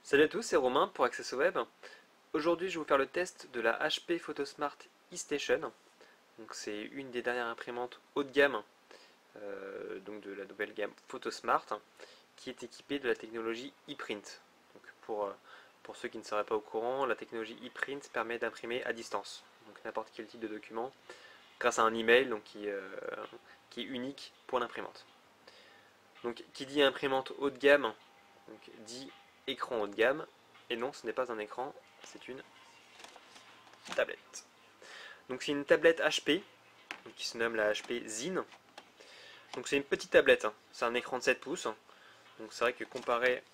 Salut à tous, c'est Romain pour Access au Web. Aujourd'hui, je vais vous faire le test de la HP PhotoSmart eStation. Donc, c'est une des dernières imprimantes haut de gamme, donc de la nouvelle gamme PhotoSmart, qui est équipée de la technologie ePrint. Donc, pour ceux qui ne seraient pas au courant, la technologie ePrint permet d'imprimer à distance, donc n'importe quel type de document, grâce à un email donc, qui est unique pour l'imprimante. Donc, qui dit imprimante haut de gamme, donc, dit écran haut de gamme. Et non, ce n'est pas un écran, c'est une tablette. Donc c'est une tablette HP, qui se nomme la HP Zine. Donc c'est une petite tablette, hein. C'est un écran de 7 pouces. Donc c'est vrai que comparé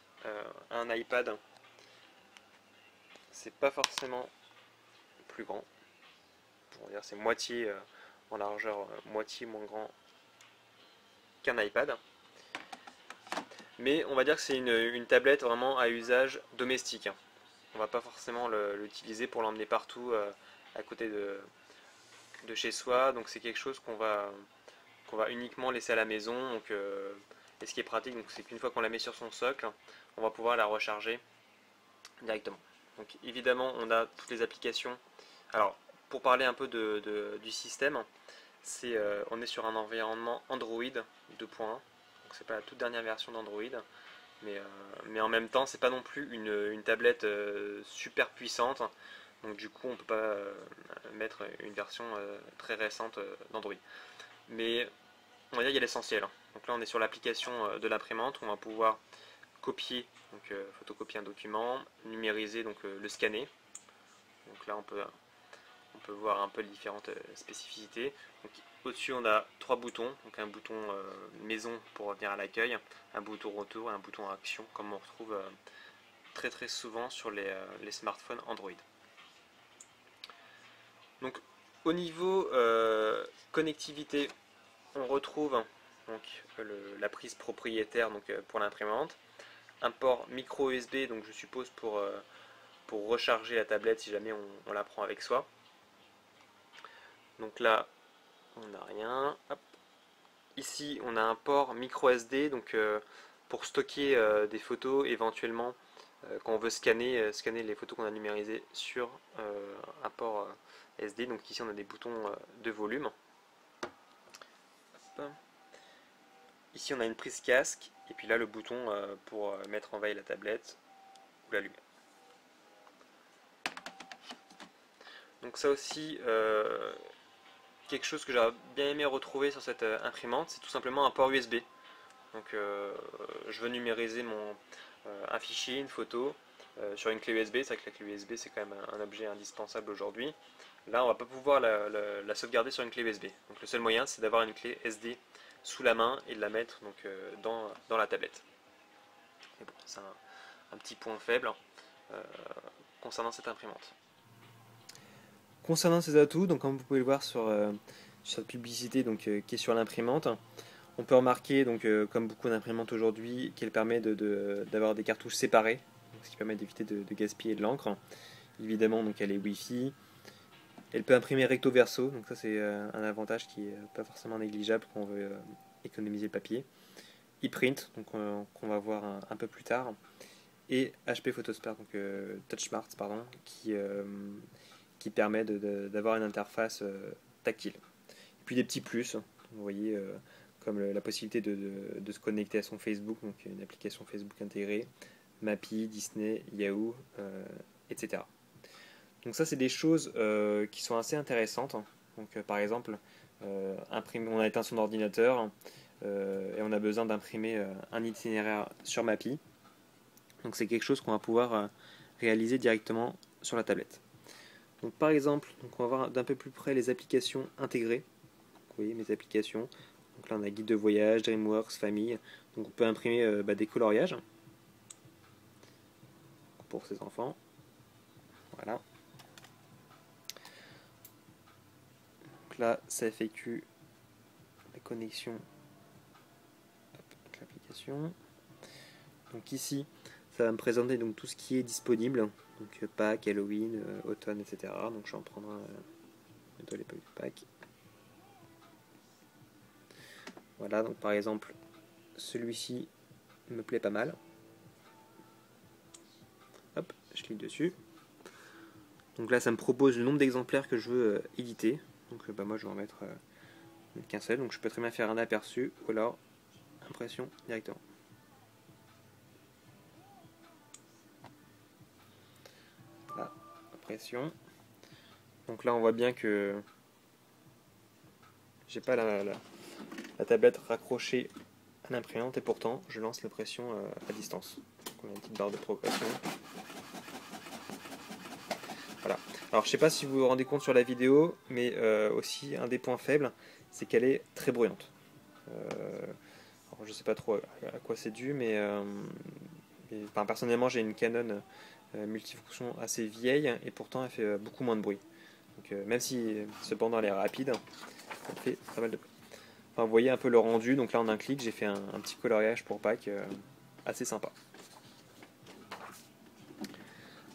à un iPad, c'est pas forcément plus grand. On va dire c'est moitié en largeur, moitié moins grand qu'un iPad. Mais on va dire que c'est une tablette vraiment à usage domestique. On va pas forcément l'utiliser pour l'emmener partout à côté de chez soi. Donc c'est quelque chose qu'on va uniquement laisser à la maison. Donc, et ce qui est pratique, c'est qu'une fois qu'on la met sur son socle, on va pouvoir la recharger directement. Donc évidemment, on a toutes les applications. Alors, pour parler un peu du système, on est sur un environnement Android 2.1. Donc c'est pas la toute dernière version d'Android, mais en même temps, c'est pas non plus une tablette super puissante. Donc du coup, on peut pas mettre une version très récente d'Android. Mais on va dire qu'il y a l'essentiel. Donc là, on est sur l'application de l'imprimante où on va pouvoir copier, donc photocopier un document, numériser, donc le scanner. Donc là, on peut voir un peu les différentes spécificités. Au-dessus, on a trois boutons. Donc un bouton maison pour revenir à l'accueil, un bouton retour et un bouton action, comme on retrouve très très souvent sur les smartphones Android. Donc au niveau connectivité, on retrouve donc la prise propriétaire donc, pour l'imprimante, un port micro USB, donc je suppose pour recharger la tablette si jamais on la prend avec soi. Donc là, on n'a rien. Hop. Ici, on a un port micro SD, donc pour stocker des photos éventuellement quand on veut scanner les photos qu'on a numérisées sur un port SD. Donc ici, on a des boutons de volume. Hop. Ici on a une prise casque et puis là le bouton pour mettre en veille la tablette ou l'allumer. Donc ça aussi quelque chose que j'aurais bien aimé retrouver sur cette imprimante, c'est tout simplement un port USB. Donc je veux numériser un fichier, une photo sur une clé USB. C'est vrai que la clé USB c'est quand même un objet indispensable aujourd'hui. Là on va pas pouvoir la sauvegarder sur une clé USB. Donc le seul moyen c'est d'avoir une clé SD sous la main et de la mettre donc, dans la tablette. Bon, c'est un petit point faible euh, concernant cette imprimante. Concernant ses atouts, donc comme vous pouvez le voir sur cette publicité donc, qui est sur l'imprimante, on peut remarquer, donc, comme beaucoup d'imprimantes aujourd'hui, qu'elle permet d'avoir des cartouches séparées, ce qui permet d'éviter de gaspiller de l'encre. Évidemment, donc, elle est Wi-Fi. Elle peut imprimer recto verso, donc ça c'est un avantage qui n'est pas forcément négligeable quand on veut économiser le papier. ePrint, donc qu'on va voir un peu plus tard, et HP PhotoSmart, donc TouchSmart, pardon, qui permet d'avoir une interface tactile. Et puis des petits plus, vous voyez, comme la possibilité de se connecter à son Facebook, donc une application Facebook intégrée, Mappy, Disney, Yahoo, etc. Donc ça, c'est des choses qui sont assez intéressantes. Donc par exemple, on a éteint son ordinateur et on a besoin d'imprimer un itinéraire sur Mappy. Donc c'est quelque chose qu'on va pouvoir réaliser directement sur la tablette. Donc par exemple, donc on va voir d'un peu plus près les applications intégrées. Donc, vous voyez mes applications. Donc là on a guide de voyage, DreamWorks, famille. Donc on peut imprimer des coloriages pour ses enfants. Voilà. Donc là ça effectue la connexion avec l'application. Donc ici ça va me présenter donc tout ce qui est disponible. Donc Pâques, Halloween, automne, etc. Donc je vais en prendre un l'époque de Pâques. Voilà, donc par exemple, celui-ci me plaît pas mal. je clique dessus. Donc là, ça me propose le nombre d'exemplaires que je veux éditer. Donc moi, je vais en mettre qu'un seul. Donc je peux très bien faire un aperçu ou alors impression directement. Là, impression. Donc là, on voit bien que j'ai pas la tablette raccrochée à l'imprimante et pourtant, je lance l'impression à distance. Donc on a une petite barre de progression. Voilà. Alors je sais pas si vous vous rendez compte sur la vidéo, mais aussi un des points faibles, c'est qu'elle est très bruyante. Alors, je sais pas trop à quoi c'est dû, mais enfin, personnellement j'ai une Canon multifonction assez vieille et pourtant elle fait beaucoup moins de bruit. Donc même si cependant elle est rapide, elle fait pas mal de bruit. Enfin, vous voyez un peu le rendu, donc là en un clic j'ai fait un petit coloriage pour Pâques assez sympa.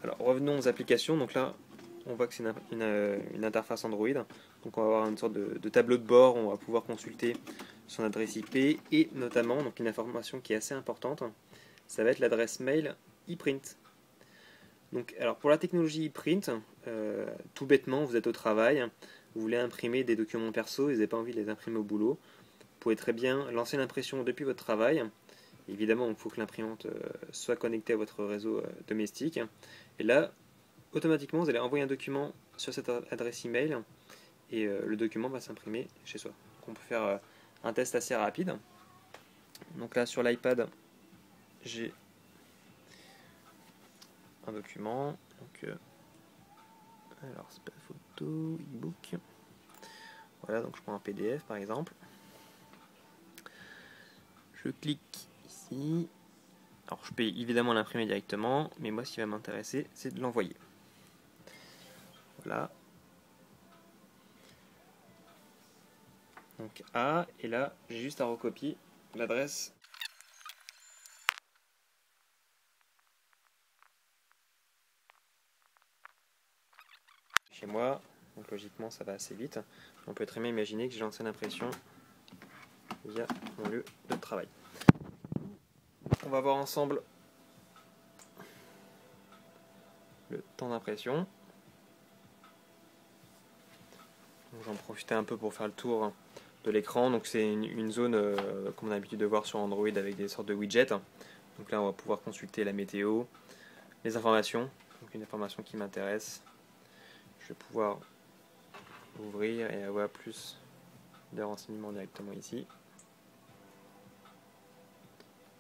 Alors revenons aux applications, donc là on voit que c'est une interface Android, donc on va avoir une sorte de tableau de bord, on va pouvoir consulter son adresse IP et notamment donc une information qui est assez importante, ça va être l'adresse mail ePrint. Donc, alors pour la technologie ePrint, tout bêtement, vous êtes au travail, vous voulez imprimer des documents perso, vous n'avez pas envie de les imprimer au boulot, vous pouvez très bien lancer l'impression depuis votre travail. Évidemment, il faut que l'imprimante soit connectée à votre réseau domestique. Et là, automatiquement, vous allez envoyer un document sur cette adresse email et le document va s'imprimer chez soi. Donc on peut faire un test assez rapide. Donc là, sur l'iPad, j'ai un document. Donc, alors, c'est pas photo, e-book. Voilà, donc je prends un PDF par exemple. Je clique ici. Alors, je peux évidemment l'imprimer directement, mais moi, ce qui va m'intéresser, c'est de l'envoyer. Voilà. Donc A, et là, j'ai juste à recopier l'adresse. Chez moi, donc logiquement ça va assez vite. On peut très bien imaginer que j'ai lancé l'impression via mon lieu de travail. On va voir ensemble le temps d'impression. J'en profitais un peu pour faire le tour de l'écran. Donc c'est une zone qu'on a l'habitude de voir sur Android avec des sortes de widgets. Donc là on va pouvoir consulter la météo, les informations, donc une information qui m'intéresse. Je vais pouvoir ouvrir et avoir plus de renseignements directement ici.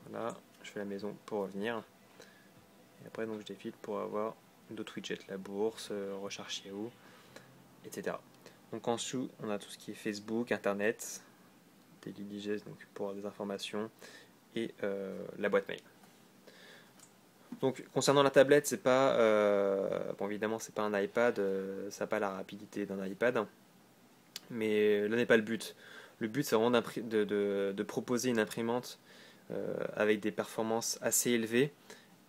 Voilà, je fais la maison pour revenir. Et après donc je défile pour avoir d'autres widgets, la bourse, recharge Yahoo, etc. Donc en dessous on a tout ce qui est Facebook, Internet, Daily Digest donc pour des informations et la boîte mail. Donc concernant la tablette, c'est pas bon évidemment c'est pas un iPad, ça n'a pas la rapidité d'un iPad, mais là n'est pas le but. Le but c'est vraiment de proposer une imprimante avec des performances assez élevées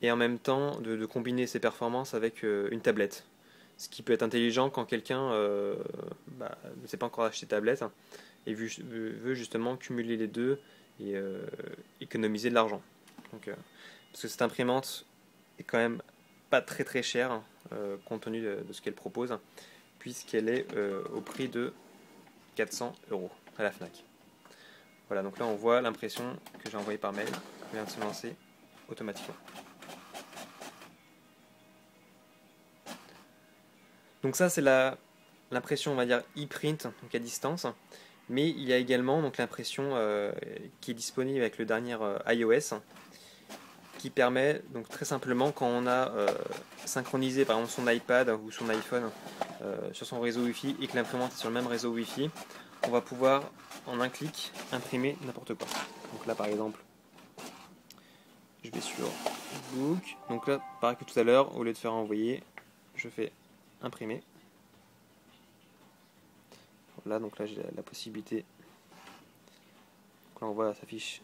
et en même temps de combiner ces performances avec une tablette. Ce qui peut être intelligent quand quelqu'un ne sait pas encore acheter de tablette et veut justement cumuler les deux et économiser de l'argent. Donc, parce que cette imprimante est quand même pas très très chère compte tenu de ce qu'elle propose, puisqu'elle est au prix de 400 € à la FNAC. Voilà, donc là on voit l'impression que j'ai envoyée par mail vient de se lancer automatiquement. Donc ça c'est l'impression on va dire e-print, donc à distance, mais il y a également donc l'impression qui est disponible avec le dernier iOS, qui permet donc très simplement quand on a synchronisé par exemple son iPad ou son iPhone sur son réseau Wi-Fi et que l'imprimante est sur le même réseau Wi-Fi, on va pouvoir en un clic imprimer n'importe quoi. Donc là par exemple, je vais sur Facebook. Donc là, pareil que tout à l'heure, au lieu de faire envoyer, je fais imprimer. Voilà, donc là j'ai la possibilité. Donc là on voit ça s'affiche.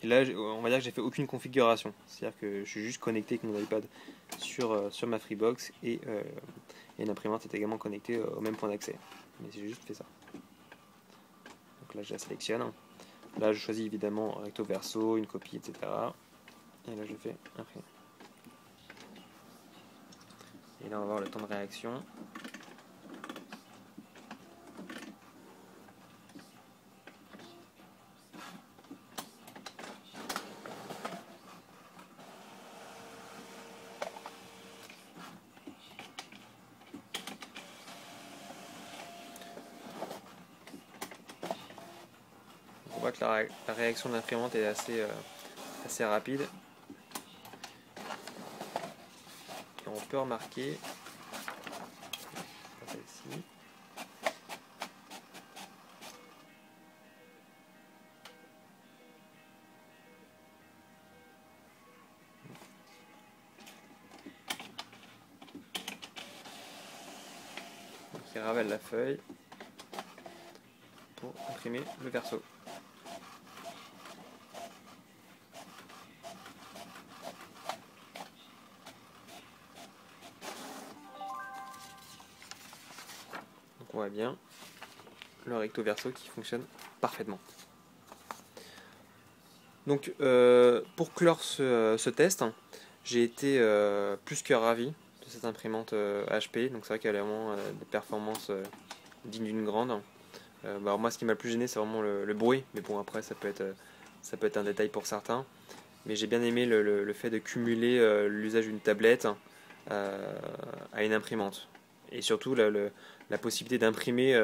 Et là, on va dire que j'ai fait aucune configuration. C'est-à-dire que je suis juste connecté avec mon iPad sur ma Freebox et l'imprimante est également connectée au même point d'accès. Mais j'ai juste fait ça. Donc là je la sélectionne. Là je choisis évidemment recto verso, une copie, etc. Et là je fais imprimer. Et là on va voir le temps de réaction. On voit que la réaction de l'imprimante est assez rapide. Et on peut remarquer celle-ci. Qui ravale la feuille pour imprimer le verso. Donc on voit bien le recto verso qui fonctionne parfaitement. Donc pour clore ce test, j'ai été plus que ravi de cette imprimante HP. Donc c'est vrai qu'elle a vraiment des performances dignes d'une grande. Alors moi ce qui m'a le plus gêné c'est vraiment le bruit, mais bon après ça peut être un détail pour certains. Mais j'ai bien aimé le fait de cumuler l'usage d'une tablette à une imprimante. Et surtout la possibilité d'imprimer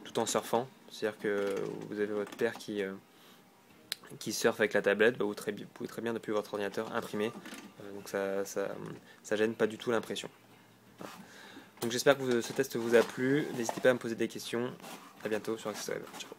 tout en surfant. C'est-à-dire que vous avez votre père qui surfe avec la tablette, vous pouvez très bien depuis votre ordinateur imprimer. Donc ça gêne pas du tout l'impression. Voilà. Donc j'espère que ce test vous a plu. N'hésitez pas à me poser des questions. A bientôt sur Access Web. Ciao.